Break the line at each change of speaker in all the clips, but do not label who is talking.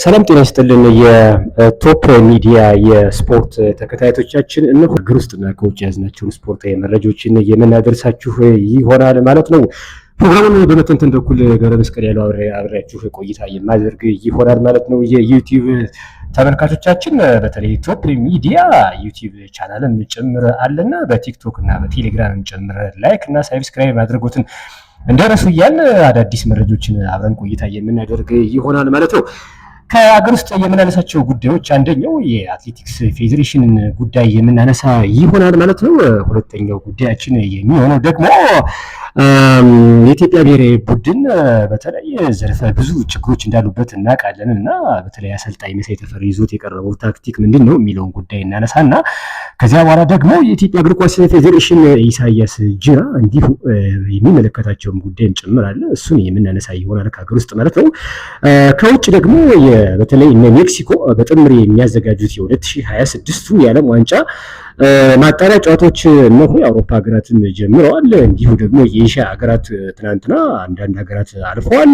ሰላም ጤና ይስጥልን። የቶፕ ሚዲያ የስፖርት ተከታታዮቻችን እነሆ ሀገር ውስጥና ከውጭ ያዝናቸውን ስፖርታዊ መረጃዎችን የምናደርሳችሁ ይሆናል ማለት ነው። ፕሮግራሙን በመተንተን በኩል ገብረ መስቀል ያለው አብሬያችሁ ቆይታ የማደርግ ይሆናል ማለት ነው። የዩቲዩብ ተመልካቾቻችን በተለይ ቶፕ ሚዲያ ዩቲዩብ ቻናልን ጭምር አለና በቲክቶክ እና በቴሌግራም ጭምር ላይክ እና ሳብስክራይብ አድርጎትን እንደረሱ እያልን አዳዲስ መረጃዎችን አብረን ቆይታ የምናደርግ ይሆናል ማለት ነው። ከአገር ውስጥ የምናነሳቸው ጉዳዮች አንደኛው የአትሌቲክስ ፌዴሬሽን ጉዳይ የምናነሳ ይሆናል ማለት ነው። ሁለተኛው ጉዳያችን የሚሆነው ደግሞ የኢትዮጵያ ብሔራዊ ቡድን በተለይ ዘርፈ ብዙ ችግሮች እንዳሉበት እናውቃለን እና በተለይ አሰልጣኝ መሳይ ተፈሪ ይዞት የቀረበው ታክቲክ ምንድን ነው የሚለውን ጉዳይ እናነሳና ከዚያ በኋላ ደግሞ የኢትዮጵያ እግር ኳስ ፌዴሬሽን ኢሳያስ ጅራ እንዲሁ የሚመለከታቸውን ጉዳይም ጭምራለ እሱን የምናነሳ ይሆናል ከሀገር ውስጥ ማለት ነው። ከውጭ ደግሞ በተለይ እነ ሜክሲኮ በጥምር የሚያዘጋጁት የ2026ቱ የዓለም ዋንጫ ማጣሪያ ጨዋታዎች እነሆ የአውሮፓ ሀገራትን ጀምረዋል። እንዲሁ ደግሞ የኤሽያ ሀገራት ትናንትና አንዳንድ ሀገራት አልፈዋል።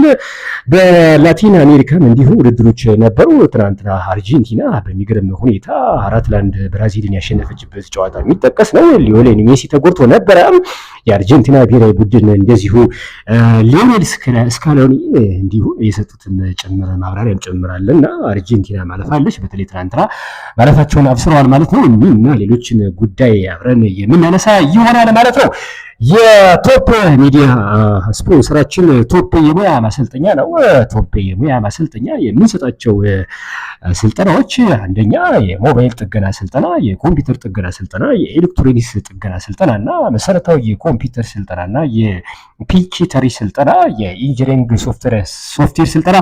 በላቲን አሜሪካም እንዲሁ ውድድሮች ነበሩ። ትናንትና አርጀንቲና በሚገርም ሁኔታ 4-1 ብራዚልን ያሸነፈችበት ጨዋታ የሚጠቀስ ነው። ሊዮኔል ሜሲ ተጎድቶ ነበረ። የአርጀንቲና ብሔራዊ ቡድን እንደዚሁ ሊዮኔል ስካሎኒ እንዲሁ የሰጡትን ጭምር ማብራሪያ ጨምራለና አርጀንቲና ማለፋለች። በተለይ ትናንትና ማለፋቸውን አብስረዋል ማለት ነው። እና ሌሎችን ጉዳይ አብረን የምናነሳ ይሆናል ማለት ነው። የቶፕ ሚዲያ ስፖንሰራችን ቶፕ የሙያ ማሰልጠኛ ነው። ቶፕ የሙያ ማሰልጠኛ የምንሰጣቸው ስልጠናዎች አንደኛ የሞባይል ጥገና ስልጠና፣ የኮምፒውተር ጥገና ስልጠና፣ የኤሌክትሮኒክስ ጥገና ስልጠና እና መሰረታዊ የኮምፒውተር ስልጠና እና የፒኬተሪ ስልጠና፣ የኢንጂነሪንግ ሶፍትዌር ስልጠና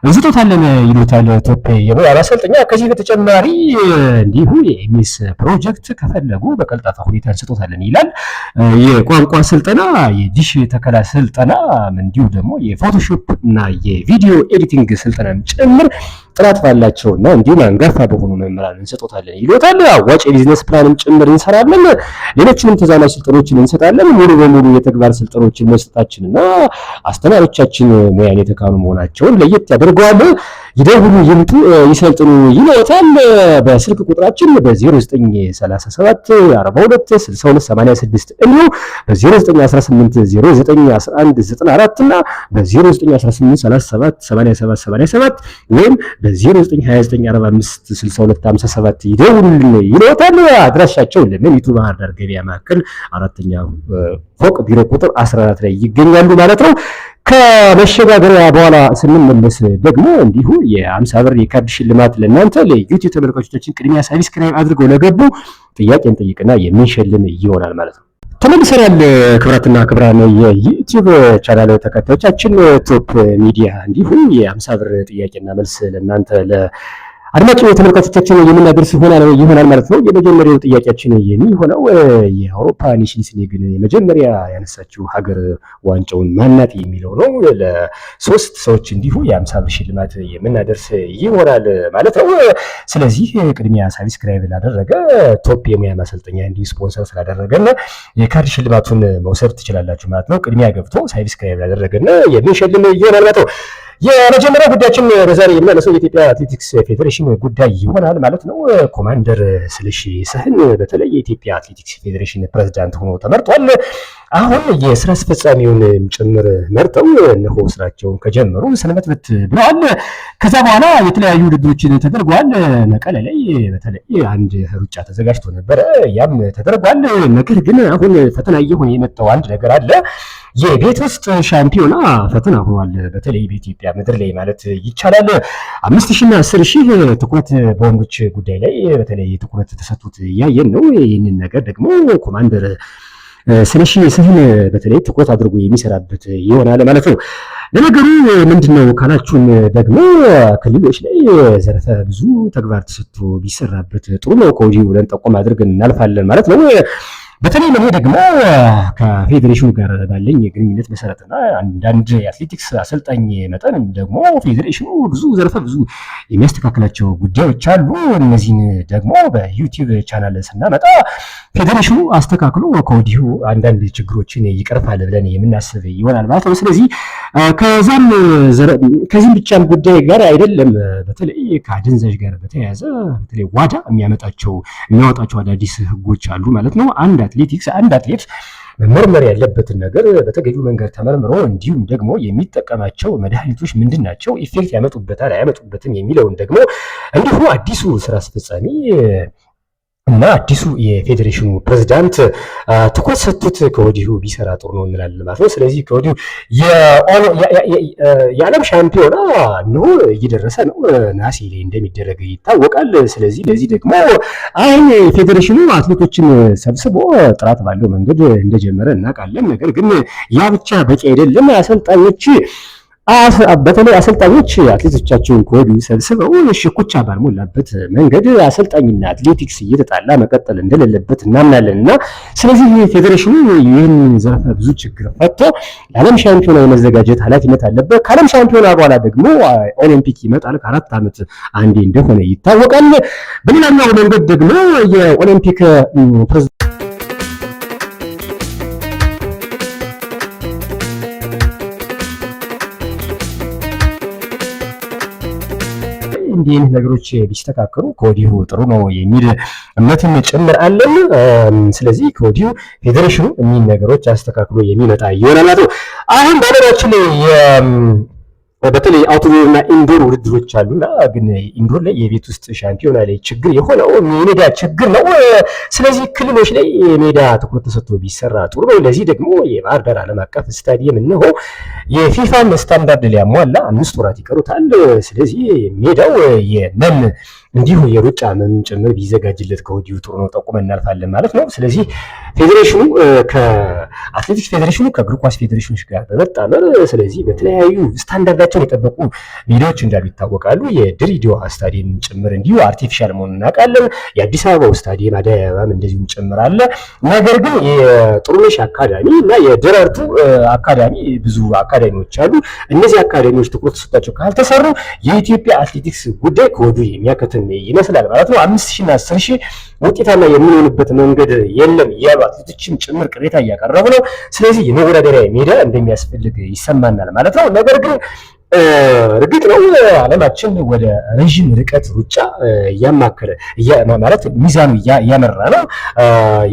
እንሰጣለን ይሉታል ቶፕ የሙያ ማሰልጠኛ። ከዚህ በተጨማሪ እንዲሁ የኤምኤስ ፕሮጀክት ከፈለጉ በቀልጣፋ ሁኔታ እንሰጣለን ይላል። የቋንቋ ስልጠና፣ የዲሽ ተከላ ስልጠና እንዲሁ ደግሞ የፎቶሾፕ እና የቪዲዮ ኤዲቲንግ ስልጠና ጭምር ጥራት ባላቸውና እንዲሁም አንጋፋ በሆኑ መምህራን እንሰጣለን ይሉታል። አዋጭ የቢዝነስ ፕላንም ጭምር እንሰራለን። ሌሎችንም ተዛማጅ ስልጠናዎችን እንሰጣለን። ሙሉ በሙሉ የተግባር ስልጠናዎችን መስጠታችንና አስተማሪዎቻችን ሙያን የተካኑ መሆናቸውን ለየት ያደርገዋል። ይደውሉ፣ ይምጡ፣ ይሰልጥኑ ይሉታል። በስልክ ቁጥራችን በ0937 42 62 86 እንዲሁ በ0918 0911 94 እና በ0918 37 87 87 ወይም በ0929 45 62 57 ይደውሉልን ይሉታል። አድራሻቸው ለሚቱ ባህር ዳር ገበያ ማዕከል 4ኛ ፎቅ ቢሮ ቁጥር 14 ላይ ይገኛሉ ማለት ነው። ከመሸጋገሪያ በኋላ ስንመለስ ደግሞ እንዲሁ የ50 ብር የካርድ ሽልማት ለእናንተ ለዩቲዩብ ተመልካቾቻችን ቅድሚያ ሳብስክራይብ አድርገው ለገቡ ጥያቄን ጠይቅና የምንሸልም ይሆናል ማለት ነው። ተመልሰናል። ክብራትና ክብራን የዩቲዩብ ቻናል ተከታዮቻችን ቶፕ ሚዲያ እንዲሁ የ50 ብር ጥያቄና መልስ ለእናንተ አድማጭ ተመልካቾቻችን የምናደርስ ይሆናል ማለት ነው። የመጀመሪያው ጥያቄያችን የሚሆነው የአውሮፓ ኔሽንስ ሊግን የመጀመሪያ ያነሳችው ሀገር ዋንጫውን ማናት የሚለው ነው። ለሶስት ሰዎች እንዲሁ የ50 ብር ሽልማት የምናደርስ ይሆናል ማለት ነው። ስለዚህ ቅድሚያ ሳብስክራይብ ላደረገ ቶፕ የሙያ ማሰልጠኛ እንዲሁ ስፖንሰር ስላደረገን የካርድ ሽልማቱን መውሰድ ትችላላችሁ ማለት ነው። ቅድሚያ ገብቶ ሳብስክራይብ ላደረገን የምንሸልም ይሆናል ማለት ነው። የመጀመሪያ ጉዳያችን በዛሬ የምናነሳው የኢትዮጵያ አትሌቲክስ ፌዴሬሽን ጉዳይ ይሆናል ማለት ነው። ኮማንደር ስለሺ ስህን በተለይ የኢትዮጵያ አትሌቲክስ ፌዴሬሽን ፕሬዝዳንት ሆኖ ተመርጧል። አሁን የስራ አስፈጻሚውን ጭምር መርጠው እነሆ ስራቸውን ከጀመሩ ሰንበትበት ብለዋል። ከዛ በኋላ የተለያዩ ውድድሮችን ተደርጓል። መቀሌ ላይ በተለይ አንድ ሩጫ ተዘጋጅቶ ነበረ፣ ያም ተደርጓል። ነገር ግን አሁን ፈተና እየሆነ የመጣው አንድ ነገር አለ። የቤት ውስጥ ሻምፒዮና ፈተና ሆኗል። በተለይ በኢትዮጵያ ምድር ላይ ማለት ይቻላል 5000 እና 10000 ትኩረት በወንዶች ጉዳይ ላይ በተለይ ትኩረት ተሰጥቶት እያየን ነው። ይህንን ነገር ደግሞ ኮማንደር ስለሺ ስህን በተለይ ትኩረት አድርጎ የሚሰራበት ይሆናል ማለት ነው። ለነገሩ ምንድነው ካላችሁን ደግሞ ክልሎች ላይ ዘርፈ ብዙ ተግባር ተሰጥቶ ቢሰራበት ጥሩ ነው ከወዲሁ ብለን ጠቆም አድርገን እናልፋለን ማለት ነው። በተለይ ለኔ ደግሞ ከፌዴሬሽኑ ጋር ባለኝ የግንኙነት መሰረትና አንዳንድ የአትሌቲክስ አሰልጣኝ መጠን ደግሞ ፌዴሬሽኑ ዘርፈ ብዙ የሚያስተካክላቸው ጉዳዮች አሉ። እነዚህን ደግሞ በዩቲዩብ ቻናል ስናመጣ ፌዴሬሽኑ አስተካክሎ ከወዲሁ አንዳንድ ችግሮችን ይቀርፋል ብለን የምናስብ ይሆናል ማለት ነው። ስለዚህ ከዚህም ብቻም ጉዳይ ጋር አይደለም። በተለይ ከአደንዛዥ ጋር በተያያዘ በተለይ ዋዳ የሚያወጣቸው አዳዲስ ህጎች አሉ ማለት ነው። አንድ አትሌት መመርመር ያለበትን ነገር በተገቢው መንገድ ተመርምሮ እንዲሁም ደግሞ የሚጠቀማቸው መድኃኒቶች ምንድን ናቸው፣ ኢፌክት ያመጡበታል አያመጡበትም የሚለውን ደግሞ እንዲሁ አዲሱ ስራ አስፈጻሚ እና አዲሱ የፌዴሬሽኑ ፕሬዝዳንት ትኩረት ሰጥቶት ከወዲሁ ቢሰራ ጥሩ ነው እንላለን ማለት ነው። ስለዚህ ከወዲሁ የዓለም ሻምፒዮና ነው እየደረሰ ነው፣ ነሐሴ ላይ እንደሚደረግ ይታወቃል። ስለዚህ ለዚህ ደግሞ አሁን ፌዴሬሽኑ አትሌቶችን ሰብስቦ ጥራት ባለው መንገድ እንደጀመረ እናውቃለን። ነገር ግን ያ ብቻ በቂ አይደለም። በተለይ አሰልጣኞች አትሌቶቻቸውን ከወዲሁ ሰብስበው ሽኩቻ ባልሞላበት መንገድ አሰልጣኝና አትሌቲክስ እየተጣላ መቀጠል እንደሌለበት እናምናለን እና ስለዚህ ፌዴሬሽኑ ይህን ዘርፈ ብዙ ችግር ፈቶ ለዓለም ሻምፒዮና የመዘጋጀት ኃላፊነት አለበት። ከዓለም ሻምፒዮና በኋላ ደግሞ ኦሊምፒክ ይመጣል። ከ4 ዓመት አንዴ እንደሆነ ይታወቃል። በሌላኛው መንገድ ደግሞ የኦሊምፒክ እንዲህ አይነት ነገሮች ቢስተካከሉ ከወዲሁ ጥሩ ነው የሚል እምነትም ጭምር አለን። ስለዚህ ከወዲሁ ፌዴሬሽኑ እኒህን ነገሮች አስተካክሎ የሚመጣ ይሆናል። አሁን በአለማችን ላይ በተለይ አውትዶር እና ኢንዶር ውድድሮች አሉና ግን ኢንዶር ላይ የቤት ውስጥ ሻምፒዮና ላይ ችግር የሆነው የሜዳ ችግር ነው። ስለዚህ ክልሎች ላይ ሜዳ ትኩረት ተሰጥቶ ቢሰራ ጥሩ ነው። ለዚህ ደግሞ የባህር ዳር ዓለም አቀፍ ስታዲየም እነሆ የፊፋን ስታንዳርድ ሊያሟላ 5 ወራት ይቀሩታል። ስለዚህ ሜዳው የመን እንዲሁ የሩጫ ምን ጭምር ቢዘጋጅለት ከወዲሁ ጥሩ ነው፣ ጠቁመን እናልፋለን ማለት ነው። ስለዚህ ፌዴሬሽኑ ከአትሌቲክስ ፌዴሬሽኑ ከእግር ኳስ ፌዴሬሽኖች ጋር በመጣመር ስለዚህ በተለያዩ ስታንዳርዳቸውን የጠበቁ ሜዳዎች እንዳሉ ይታወቃሉ። የድሬዳዋ ስታዲየም ጭምር እንዲሁ አርቲፊሻል መሆኑን እናውቃለን። የአዲስ አበባው ስታዲየም አደይ አበባም እንደዚሁም ጭምር አለ። ነገር ግን የጥሩነሽ አካዳሚ እና የደራርቱ አካዳሚ ብዙ አካዳሚዎች አሉ። እነዚህ አካዳሚዎች ትኩረት ተሰጥቷቸው ካልተሰሩ የኢትዮጵያ አትሌቲክስ ጉዳይ ከወዲሁ የሚያከትም ይመስላል ማለት ነው። 5000 እና 10000 ውጤታማ የምንሆንበት መንገድ የለም ያሉ አትሌቶችም ጭምር ቅሬታ እያቀረቡ ነው። ስለዚህ የመወዳደሪያ ሜዳ እንደሚያስፈልግ ይሰማናል ማለት ነው። ነገር ግን እርግጥ ነው ዓለማችን ወደ ረዥም ርቀት ሩጫ እያማከለ ማለት ሚዛኑ እያመራ ነው።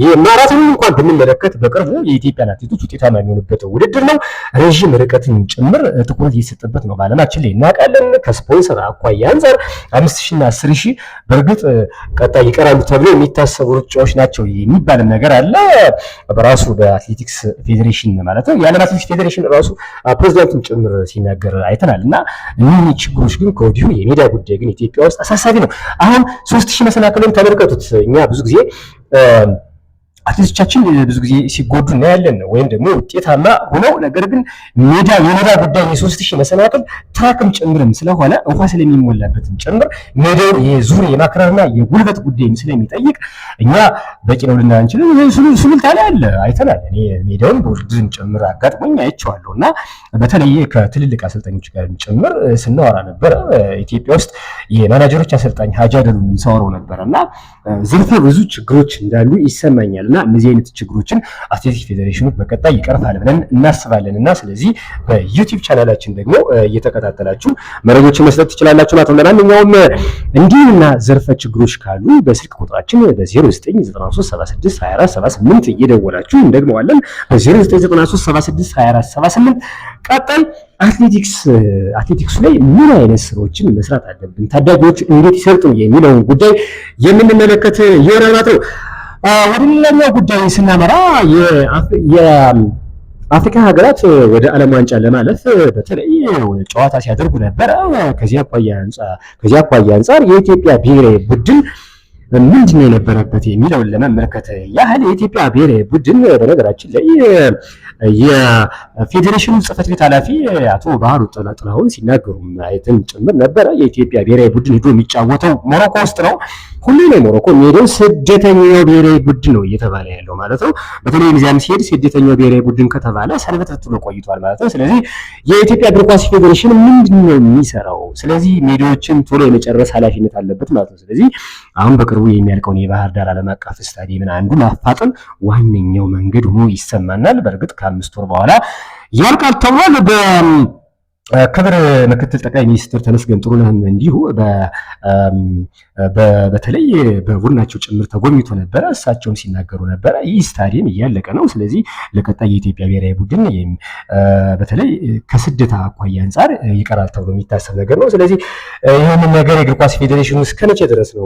የማራቶን እንኳን ብንመለከት በቅርቡ የኢትዮጵያን አትሌቶች ውጤታማ የሚሆኑበት ውድድር ነው። ረዥም ርቀትን ጭምር ትኩረት እየተሰጠበት ነው በዓለማችን ላይ እናውቃለን። ከስፖንሰር አኳያ አንፃር 5000 እና 10000 በእርግጥ ቀጣይ ይቀራሉ ተብሎ የሚታሰቡ ሩጫዎች ናቸው የሚባልም ነገር አለ በራሱ በአትሌቲክስ ፌዴሬሽን ማለት ነው። የዓለም አትሌቲክስ ፌዴሬሽን ራሱ ፕሬዝዳንቱን ጭምር ሲናገር አይተናል። እና እነዚህ ችግሮች ግን ከወዲሁ የሜዳ ጉዳይ ግን ኢትዮጵያ ውስጥ አሳሳቢ ነው። አሁን 3000 መሰናክልን ተመልከቱት። እኛ ብዙ ጊዜ አትሌቶቻችን ብዙ ጊዜ ሲጎዱ እናያለን ወይም ደግሞ ውጤታማ ሆነው ነገር ግን የሜዳ ጉዳይ የ3000 መሰናክል ትራክም ጭምርም ስለሆነ እንኳ ስለሚሞላበትም ጭምር ሜዳውን የዙር የማክረርና የጉልበት ጉዳይም ስለሚጠይቅ እኛ በቂ ነው ልንል አንችልም። ሱሉልታ ላይ አለ አይተናል። እኔ ሜዳውን በውድድርም ጭምር አጋጥሞኝ አይቼዋለሁ እና በተለይ ከትልልቅ አሰልጣኞች ጋር ጭምር ስናወራ ነበረ። ኢትዮጵያ ውስጥ የማናጀሮች አሰልጣኝ ሀጂ አደሉንም ሳወራው ነበርና ዘርፈ ብዙ ችግሮች እንዳሉ ይሰማኛል። እና እነዚህ አይነት ችግሮችን አትሌቲክስ ፌዴሬሽኑ በቀጣይ ይቀርፋል ብለን እናስባለን እና ስለዚህ በዩቲዩብ ቻናላችን ደግሞ እየተከታተላችሁ መረጃዎችን መስጠት ትችላላችሁ ማለት ነው። ለማንኛውም እንዲህና ዘርፈ ችግሮች ካሉ በስልክ ቁጥራችን በ0993762478 እየደወላችሁ እንደግመዋለን። በ0993762478 ቀጣይ አትሌቲክሱ ላይ ምን አይነት ስራዎችን መስራት አለብን፣ ታዳጊዎች እንዴት ይሰልጥኑ የሚለውን ጉዳይ የምንመለከት ይሆናል ማለት ነው። ወደ ሌላኛው ጉዳይ ስናመራ የአፍሪካ ሀገራት ወደ ዓለም ዋንጫ ለማለፍ በተለይ ጨዋታ ሲያደርጉ ነበረ። ከዚህ አኳያ አንፃር የኢትዮጵያ ብሔራዊ ቡድን ምንድነው የነበረበት የሚለውን ለመመልከት ያህል የኢትዮጵያ ብሔራዊ ቡድን በነገራችን ላይ የፌዴሬሽኑ ጽሕፈት ቤት ኃላፊ አቶ ባህሩ ጥላሁን ሲናገሩ አይተን ጭምር ነበረ። የኢትዮጵያ ብሔራዊ ቡድን ሄዶ የሚጫወተው ሞሮኮ ውስጥ ነው። ሁሉ ነው ሞሮኮ የሚሄደው ስደተኛው ብሔራዊ ቡድን ነው እየተባለ ያለው ማለት ነው። በተለይ ሚዛን ሲሄድ ስደተኛው ብሔራዊ ቡድን ከተባለ ሰንበት ብሎ ቆይቷል ማለት ነው። ስለዚህ የኢትዮጵያ እግር ኳስ ፌዴሬሽን ምንድነው የሚሰራው? ስለዚህ ሜዳዎችን ቶሎ የመጨረስ ኃላፊነት አለበት ማለት ነው። ስለዚህ አሁን በቅርቡ የሚያልቀውን የባህር ዳር ዓለም አቀፍ ስታዲየምን አንዱ ማፋጠን ዋነኛው መንገድ ሆኖ ይሰማናል። በእርግጥ ከ5 ወር በኋላ ያልቃል ተብሏል። ክብር ምክትል ጠቅላይ ሚኒስትር ተመስገን ጥሩነህም እንዲሁ በተለይ በቡድናቸው ጭምር ተጎብኝቶ ነበረ። እሳቸውም ሲናገሩ ነበረ ይህ ስታዲየም እያለቀ ነው፣ ስለዚህ ለቀጣይ የኢትዮጵያ ብሔራዊ ቡድን በተለይ ከስደት አኳያ አንጻር ይቀራል ተብሎ የሚታሰብ ነገር ነው። ስለዚህ ይህንን ነገር የእግር ኳስ ፌዴሬሽኑ እስከ መቼ ድረስ ነው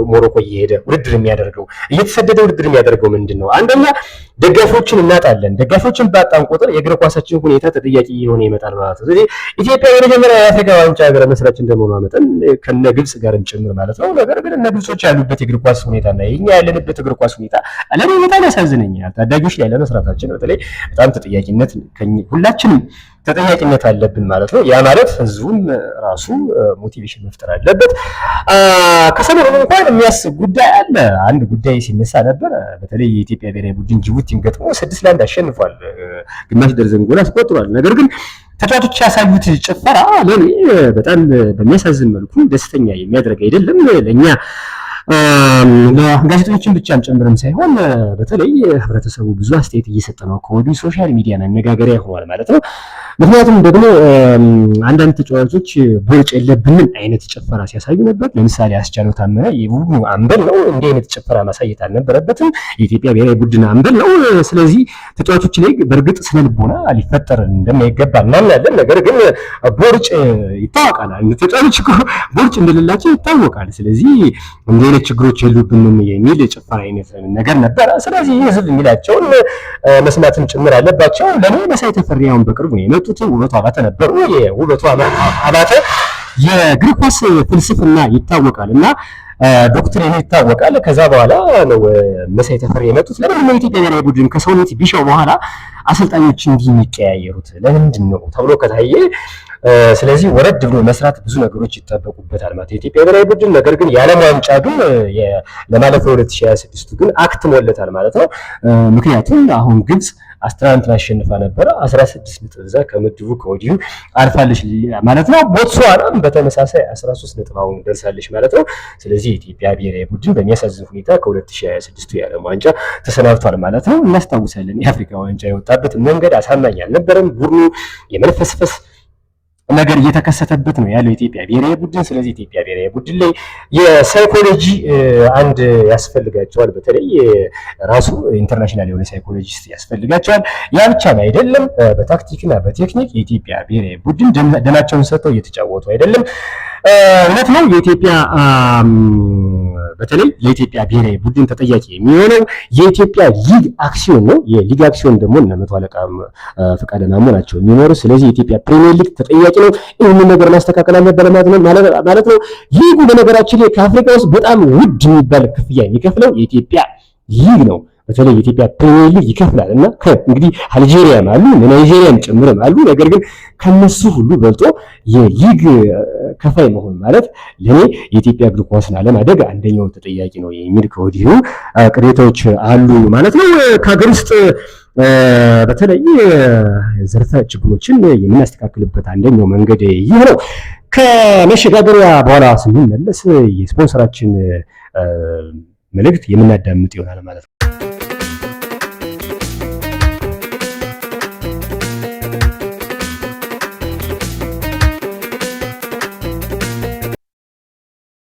ሞሮኮ እየሄደ ውድድር የሚያደርገው? እየተሰደደ ውድድር የሚያደርገው ምንድን ነው? አንደኛ ደጋፊዎችን እናጣለን። ደጋፊዎችን ባጣን ቁጥር የእግር ኳሳችን ሁኔታ ተጠያቂ የሆነ ይመጣል ማለት ነው። ስለዚህ ኢትዮጵያ የመጀመሪያ የአፍሪካ ዋንጫ ሀገር መስራች እንደመሆኗ መጠን ከነ ግብጽ ጋርም ጭምር ማለት ነው። ነገር ግን እነ ግብጾች ያሉበት የእግር ኳስ ሁኔታና የኛ ያለንበት እግር ኳስ ሁኔታ ለኔ በጣም ያሳዝነኛል። ታዳጊዎች ላይ ለመስራታችን በተለይ በጣም ተጠያቂነት ሁላችንም ተጠያቂነት አለብን ማለት ነው። ያ ማለት ህዝቡም ራሱ ሞቲቬሽን መፍጠር አለበት። ከሰሞኑ እንኳን የሚያስብ ጉዳይ አለ። አንድ ጉዳይ ሲነሳ ነበር። በተለይ የኢትዮጵያ ብሔራዊ ቡድን ጅቡቲን ገጥሞ 6-1 አሸንፏል። ግማሽ ደርዘን ጎል አስቆጥሯል። ነገር ግን ተጫዋቾች ያሳዩት ጭፈራ ለኔ በጣም በሚያሳዝን መልኩ ደስተኛ የሚያደርግ አይደለም። ለኛ ለጋዜጠኞችን ብቻም ጭምርም ሳይሆን በተለይ ህብረተሰቡ ብዙ አስተያየት እየሰጠ ነው። ከወዲሁ ሶሻል ሚዲያ መነጋገሪያ ሆኗል ማለት ነው። ምክንያቱም ደግሞ አንዳንድ ተጫዋቾች ቦርጭ የለብንም አይነት ጭፈራ ሲያሳዩ ነበር። ለምሳሌ አስቻለው ታመነ የቡድኑ አምበል ነው፣ እንዲህ አይነት ጭፈራ ማሳየት አልነበረበትም። የኢትዮጵያ ብሔራዊ ቡድን አምበል ነው። ስለዚህ ተጫዋቾች ላይ በእርግጥ ስነልቦና ሊፈጠር እንደማይገባ እናምናለን። ነገር ግን ቦርጭ ይታወቃል፣ ተጫዋቾች ቦርጭ እንደሌላቸው ይታወቃል። ስለዚህ እንዲህ አይነት ችግሮች የሉብንም የሚል ጭፈራ አይነት ነገር ነበረ። ስለዚህ ህዝብ የሚላቸውን መስማትም ጭምር አለባቸው። ለኔ መሳይ ተፈሪያውን በቅርቡ ነው የመጡት። ውበቱ አባተ ነበሩ። የውበቱ አባተ የእግር ኳስ ፍልስፍና ይታወቃል እና ዶክትሪን ይታወቃል። ከዛ በኋላ ነው መሳይ ተፈሪ የመጡት። ለምን ነው የኢትዮጵያ ብሔራዊ ቡድን ከሰውነት ቢሻው በኋላ አሰልጣኞች እንዲህ የሚቀያየሩት ለምንድን ነው ተብሎ ከታየ ስለዚህ ወረድ ብሎ መስራት ብዙ ነገሮች ይጠበቁበታል ማለት የኢትዮጵያ ብሔራዊ ቡድን። ነገር ግን የዓለም ዋንጫ ግን ለማለፍ 2026 ግን አክትሞለታል ማለት ነው። ምክንያቱም አሁን ግብጽ አስትራንትን አሸንፋ ነበረ 16 ነጥብ ይዛ ከምድቡ ከወዲሁ አልፋለች ማለት ነው። ቦትስዋናም በተመሳሳይ 13 ነጥብ አሁን ደርሳለች ማለት ነው። ስለዚህ የኢትዮጵያ ብሔራዊ ቡድን በሚያሳዝን ሁኔታ ከ2026 የዓለም ዋንጫ ተሰናብቷል ማለት ነው። እናስታውሳለን የአፍሪካ ዋንጫ የወጣበት መንገድ አሳማኝ አልነበረም። ቡድኑ የመልፈስፈስ ነገር እየተከሰተበት ነው ያለው የኢትዮጵያ ብሔራዊ ቡድን። ስለዚህ ኢትዮጵያ ብሔራዊ ቡድን ላይ የሳይኮሎጂ አንድ ያስፈልጋቸዋል። በተለይ ራሱ ኢንተርናሽናል የሆነ ሳይኮሎጂስት ያስፈልጋቸዋል። ያ ብቻም አይደለም፣ በታክቲክና በቴክኒክ የኢትዮጵያ ብሔራዊ ቡድን ደማቸውን ሰጥተው እየተጫወቱ አይደለም። እውነት ነው የኢትዮጵያ በተለይ ለኢትዮጵያ ብሔራዊ ቡድን ተጠያቂ የሚሆነው የኢትዮጵያ ሊግ አክሲዮን ነው። የሊግ አክሲዮን ደግሞ እነ መቶ አለቃ ፈቃደ ማሞ ናቸው የሚኖሩ። ስለዚህ የኢትዮጵያ ፕሪሚየር ሊግ ተጠያቂ ነው። ይህንን ነገር ማስተካከል አለበት ማለት ነው። ሊጉ በነገራችን ላይ ከአፍሪካ ውስጥ በጣም ውድ የሚባል ክፍያ የሚከፍለው የኢትዮጵያ ሊግ ነው። በተለይ የኢትዮጵያ ፕሪሚየር ሊግ ይከፍላል እና እንግዲህ አልጄሪያም አሉ ናይጄሪያም ጭምርም አሉ። ነገር ግን ከነሱ ሁሉ በልጦ የሊግ ከፋይ መሆን ማለት ለኔ የኢትዮጵያ እግር ኳስን አለማደግ አንደኛው ተጠያቂ ነው የሚል ከወዲሁ ቅሬታዎች አሉ ማለት ነው። ከሀገር ውስጥ በተለይ ዘርፈ ችግሮችን የምናስተካክልበት አንደኛው መንገድ ይህ ነው። ከመሸጋገሪያ በኋላ ስንመለስ የስፖንሰራችን መልእክት የምናዳምጥ ይሆናል ማለት ነው።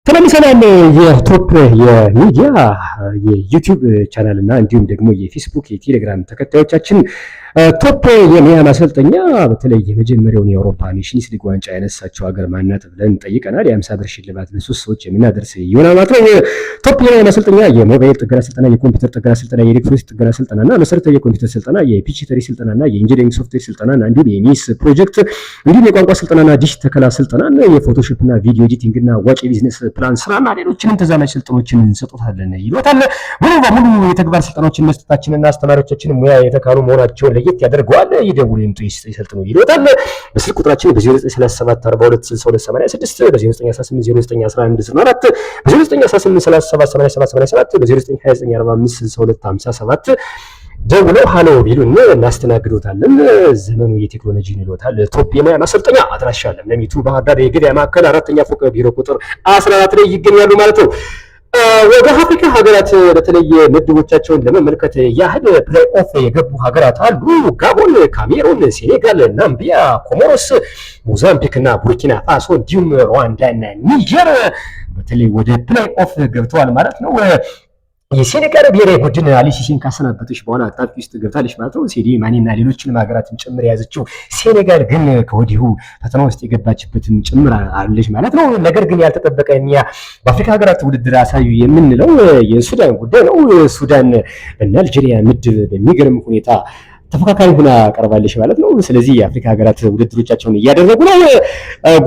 ተመልሰናል። የቶፕ የሚዲያ የዩቲዩብ ቻናል እና እንዲሁም ደግሞ የፌስቡክ የቴሌግራም ተከታዮቻችን ቶፕ የሚዲያ ማሰልጠኛ በተለይ የመጀመሪያውን የአውሮፓ ኔሽንስ ሊግ ዋንጫ ያነሳቸው ሀገር ማናት ብለን ጠይቀናል። የ50 ብር ሽልማት ለሶስት ሰዎች የምናደርስ ይሆናል ማለት ነው። ቶፕ የሚዲያ ማሰልጠኛ የሞባይል ጥገና ስልጠና፣ የኮምፒውተር ጥገና ስልጠና፣ የኤሌክትሮኒክስ ጥገና ስልጠናና መሰረታዊ የኮምፒውተር ስልጠና፣ የፒችተሪ ስልጠናና የኢንጂነሪንግ ሶፍትዌር ስልጠናና እንዲሁም የሚስ ፕሮጀክት እንዲሁም የቋንቋ ስልጠናና ዲሽ ተከላ ስልጠናና የፎቶሾፕና ቪዲዮ ኤዲቲንግና ዋጭ ቢዝነስ ፕላን ስራና ሌሎችንም ተዛማጅ ስልጠኖችን እንሰጣለን ይሏታል። ሙሉ በሙሉ የተግባር ስልጠናዎችን መስጠታችንና አስተማሪዎቻችን ሙያ የተካኑ መሆናቸውን ለየት ያደርገዋል። ይደውሉ ይምጡ ይሰልጥኑ ይሏታል። በስልክ ቁጥራችን በ0937426286 በ0918091194 በ0918378787 በ0929456257 ደውለው ሃሎ ቢሉን እናስተናግዶታለን። ዘመኑ የቴክኖሎጂ ይሎታል። ቶፕ የሙያ ማሰልጠኛ አድራሻ ለሚቱ ባህር ዳር የገበያ ማዕከል 4ኛ ፎቅ ቢሮ ቁጥር 14 ላይ ይገኛሉ ማለት ነው። ወደ አፍሪካ ሀገራት በተለየ ምድቦቻቸውን ለመመልከት ያህል ፕሌይ ኦፍ የገቡ ሀገራት አሉ። ጋቦን፣ ካሜሩን፣ ሴኔጋል፣ ናምቢያ፣ ኮሞሮስ፣ ሞዛምቢክ እና ቡርኪና ፋሶ እንዲሁም ሩዋንዳ እና ኒጀር በተለይ ወደ ፕሌይ ኦፍ ገብተዋል ማለት ነው። የሴኔጋል ብሔራዊ ቡድን አሊ ሲሲን ካሰናበተች በኋላ አጣብቂ ውስጥ ገብታለች ማለት ነው። ሴዲ ማኒና ሌሎችንም ሀገራትን ጭምር የያዘችው ሴኔጋል ግን ከወዲሁ ፈተና ውስጥ የገባችበትን ጭምር አለች ማለት ነው። ነገር ግን ያልተጠበቀ እኛ በአፍሪካ ሀገራት ውድድር አሳዩ የምንለው የሱዳን ጉዳይ ነው። ሱዳን እና አልጄሪያ ምድብ በሚገርም ሁኔታ ተፎካካሪ ሆና ቀርባለች ማለት ነው። ስለዚህ የአፍሪካ ሀገራት ውድድሮቻቸውን እያደረጉ ነው።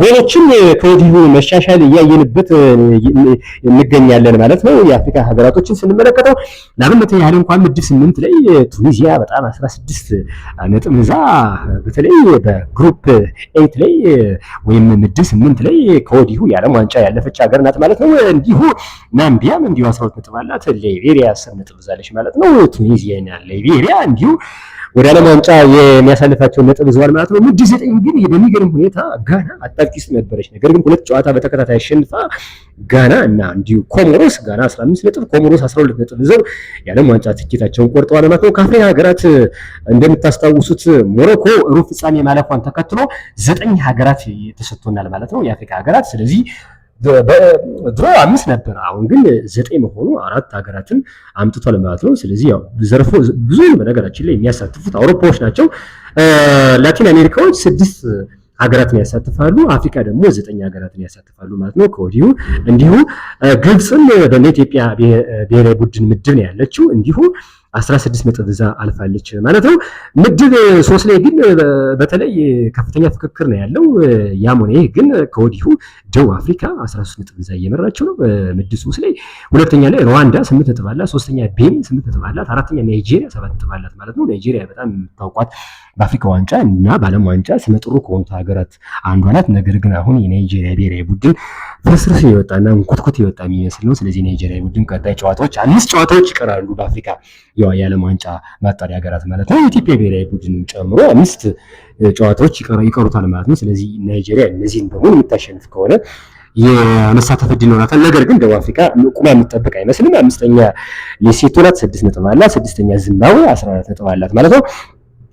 ጎሎችም ከወዲሁ መሻሻል እያየንበት እንገኛለን ማለት ነው። የአፍሪካ ሀገራቶችን ስንመለከተው ለአብነት ያህል እንኳን ምድብ 8 ላይ ቱኒዚያ በጣም 16 ነጥብ ይዛ በተለይ በግሩፕ 8 ላይ ወይም ምድብ 8 ላይ ከወዲሁ የዓለም ዋንጫ ያለፈች ሀገር ናት ማለት ነው። እንዲሁ ናምቢያም እንዲሁ 12 ነጥብ አላት። ሊቤሪያ 10 ነጥብ ይዛለች ማለት ነው። ቱኒዚያና ሊቤሪያ እንዲሁ ወደ ዓለም ዋንጫ የሚያሳልፋቸውን ነጥብ ይዘዋል ማለት ነው። ምድብ 9 ግን በሚገርም ሁኔታ ጋና አጣብቂኝ ውስጥ ነበረች። ነገር ግን ሁለት ጨዋታ በተከታታይ አሸንፋ ጋና እና እንዲሁ ኮሞሮስ ጋና 15 ነጥብ ኮሞሮስ 12 ነጥብ ይዘው የዓለም ዋንጫ ትኬታቸውን ቆርጠዋል ማለት ነው። ከአፍሪካ ሀገራት እንደምታስታውሱት ሞሮኮ ሩብ ፍጻሜ ማለፏን ተከትሎ 9 ሀገራት ተሰጥቶናል ማለት ነው የአፍሪካ ሀገራት። ስለዚህ ድሮ 5 ነበር፣ አሁን ግን 9 መሆኑ 4 ሀገራትን አምጥቷል ማለት ነው። ስለዚህ ያው ዘርፎ ብዙ በነገራችን ላይ የሚያሳትፉት አውሮፓዎች ናቸው። ላቲን አሜሪካዎች 6 ሀገራትን ያሳትፋሉ፣ አፍሪካ ደግሞ 9 ሀገራትን ያሳትፋሉ ማለት ነው። ከወዲሁ እንዲሁ ግብፅም በኢትዮጵያ ብሔራዊ ቡድን ምድብ ነው ያለችው፣ እንዲሁ 16 ነጥብ ይዛ አልፋለች ማለት ነው። ምድብ 3 ላይ ግን በተለይ ከፍተኛ ፍክክር ነው ያለው። ያም ሆነ ይህ ግን ከወዲሁ ደቡብ አፍሪካ 13 ነጥብ ይዛ እየመራቸው ነው ምድብ 3 ላይ። ሁለተኛ ላይ ሩዋንዳ 8 ነጥብ አላት፣ ሶስተኛ ቤኒን 8 ነጥብ አላት፣ አራተኛ ናይጄሪያ 7 ነጥብ አላት ማለት ነው። ናይጄሪያ በጣም የምታውቋት በአፍሪካ ዋንጫ እና በዓለም ዋንጫ ስመጥሩ ከሆኑት ሀገራት አንዷ ናት። ነገር ግን አሁን የናይጄሪያ ብሔራዊ ቡድን ፍርስርስ የወጣና እንኩትኩት የወጣ የሚመስል ነው። ስለዚህ ናይጄሪያ ቡድን ቀጣይ ጨዋታዎች 5 ጨዋታዎች ይቀራሉ በአፍሪካ የዓለም ዋንጫ ማጣሪያ ሀገራት ማለት ነው። የኢትዮጵያ ብሔራዊ ቡድን ጨምሮ 5 ጨዋታዎች ይቀሩታል ማለት ነው። ስለዚህ ናይጄሪያ እነዚህን በሙሉ የምታሸንፍ ከሆነ የመሳተፍ ዕድል ይኖራታል። ነገር ግን ደቡብ አፍሪካ ቁማ የምትጠብቅ አይመስልም። 5ኛ ሌሶቶ ናት፣ 6 ነጥብ አላት። 6ኛ ዚምባብዌ 14 ነጥብ አላት ማለት ነው።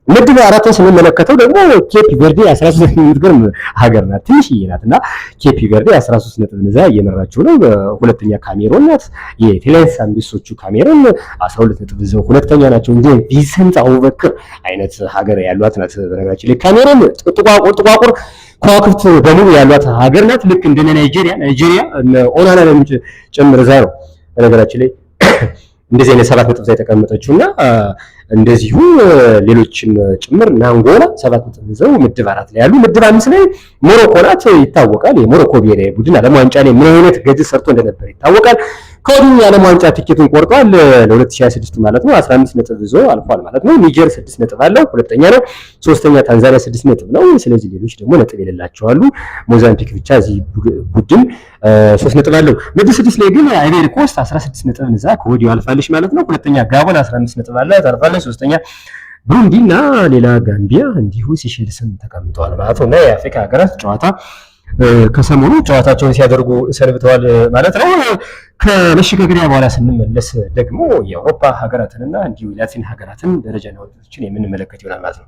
ምድብ 4 ስንመለከተው ደግሞ ኬፕ ቨርዴ 13 የምትገርም ሀገር ናት፣ ትንሽዬ ናት እና ኬፕ ቨርዴ 13 ነጥብ ይዛ እየመራችው ነው። ሁለተኛ ካሜሮን ናት። የቴሌንስ አንበሶቹ ካሜሮን 12 ነጥብ ይዘው ሁለተኛ ናቸው እንጂ ቪንሰንት አቡበክር አይነት ሀገር ያሏት ናት። በነገራችን ላይ ካሜሮን ጥቋቁር ከዋክብት በሙሉ ያሏት ሀገር ናት። ልክ እንደ ናይጄሪያ ኦናና ጭምር እዛ ነው በነገራችን ላይ እንደዚህ አይነት 7 ነጥብ የተቀመጠችው እና እንደዚሁ ሌሎችም ጭምር እና አንጎላ 7 ነጥብ ይዘው ምድብ 4 ላይ ያሉ። ምድብ 5 ላይ ሞሮኮ ናት፣ ይታወቃል። የሞሮኮ ብሔራዊ ቡድን ዓለም ዋንጫ ላይ ምን አይነት ገድል ሰርቶ እንደነበር ይታወቃል። ከወዲሁ የዓለም ዋንጫ ቲኬቱን ቆርጧል ለ2026 ማለት ነው። 15 ነጥብ ይዞ አልፏል ማለት ነው። ኒጀር 6 ነጥብ አለው፣ ሁለተኛ ነው። ሶስተኛ ታንዛኒያ 6 ነጥብ ነው። ስለዚህ ሌሎች ደግሞ ነጥብ የሌላቸው አሉ። ሞዛምቢክ ብቻ እዚህ ቡድን 3 ነጥብ አለው። ምድብ 6 ላይ ግን አይቬሪ ኮስት 16 ነጥብ ይዛ ከወዲሁ አልፋለች ማለት ነው። ሁለተኛ ጋቦን 15 ነጥብ አላት፣ አልፋለች። ሶስተኛ ብሩንዲ እና ሌላ ጋምቢያ እንዲሁ ሲሼልስም ተቀምጠዋል ማለት ነው። እና የአፍሪካ ሀገራት ጨዋታ ከሰሞኑ ጨዋታቸውን ሲያደርጉ ሰንብተዋል ማለት ነው። ከመሸጋገሪያ በኋላ ስንመለስ ደግሞ የአውሮፓ ሀገራትንና እንዲሁ የላቲን ሀገራትን ደረጃ ውጤቶችን የምንመለከት ይሆናል ማለት ነው።